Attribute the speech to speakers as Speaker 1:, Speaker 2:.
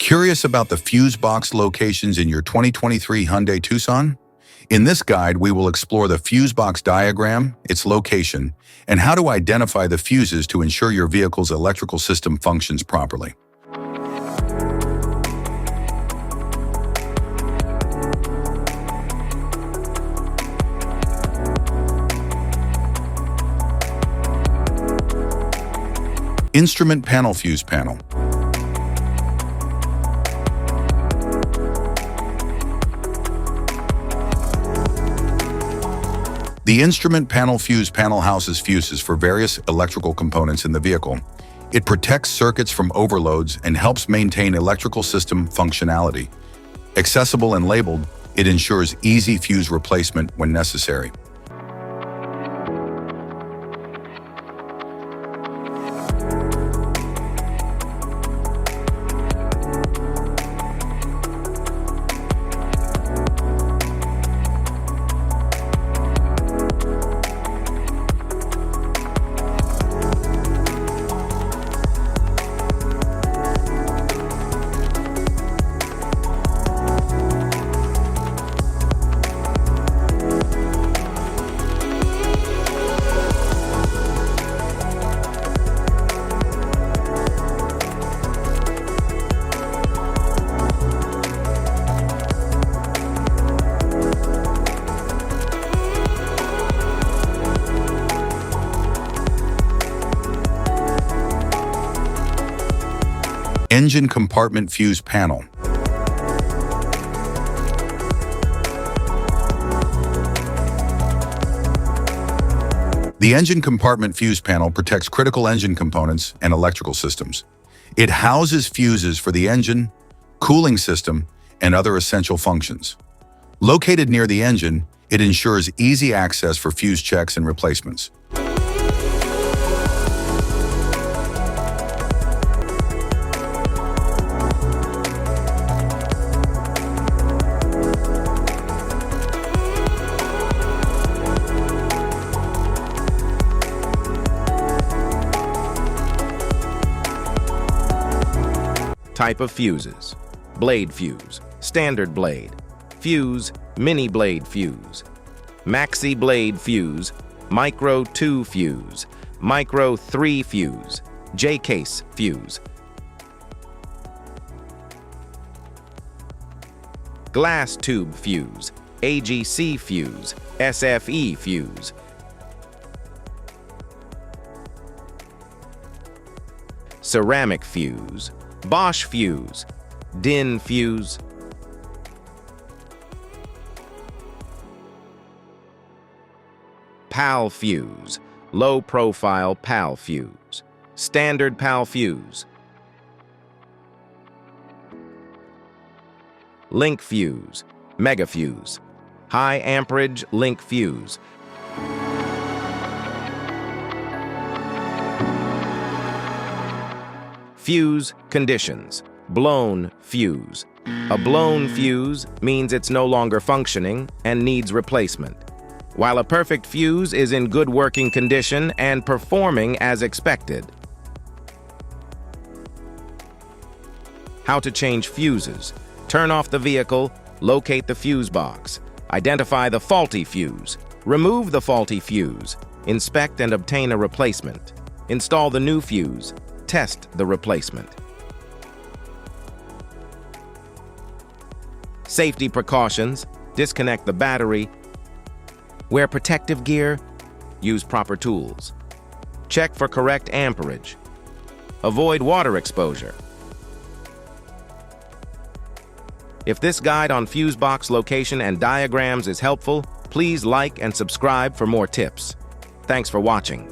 Speaker 1: Curious about the fuse box locations in your 2023 Hyundai Tucson? In this guide, we will explore the fuse box diagram, its location, and how to identify the fuses to ensure your vehicle's electrical system functions properly. Instrument panel fuse panel. The instrument panel fuse panel houses fuses for various electrical components in the vehicle. It protects circuits from overloads and helps maintain electrical system functionality. Accessible and labeled, it ensures easy fuse replacement when necessary. Engine compartment fuse panel. The engine compartment fuse panel protects critical engine components and electrical systems. It houses fuses for the engine, cooling system, and other essential functions. Located near the engine, it ensures easy access for fuse checks and replacements.
Speaker 2: Type of fuses: blade fuse, standard blade, fuse, mini blade fuse, maxi blade fuse, micro 2 fuse, micro 3 fuse, J-case fuse, glass tube fuse, AGC fuse, SFE fuse, ceramic fuse, Bosch fuse, DIN fuse, PAL fuse, low profile PAL fuse, standard PAL fuse, link fuse, mega fuse, high amperage link fuse. Fuse conditions: blown fuse. A blown fuse means it's no longer functioning and needs replacement, while a perfect fuse is in good working condition and performing as expected. How to change fuses: turn off the vehicle, locate the fuse box, identify the faulty fuse, remove the faulty fuse, inspect and obtain a replacement, install the new fuse, test the replacement. Safety precautions: disconnect the battery, wear protective gear, use proper tools, check for correct amperage, avoid water exposure. If this guide on fuse box location and diagrams is helpful, please like and subscribe for more tips. Thanks for watching.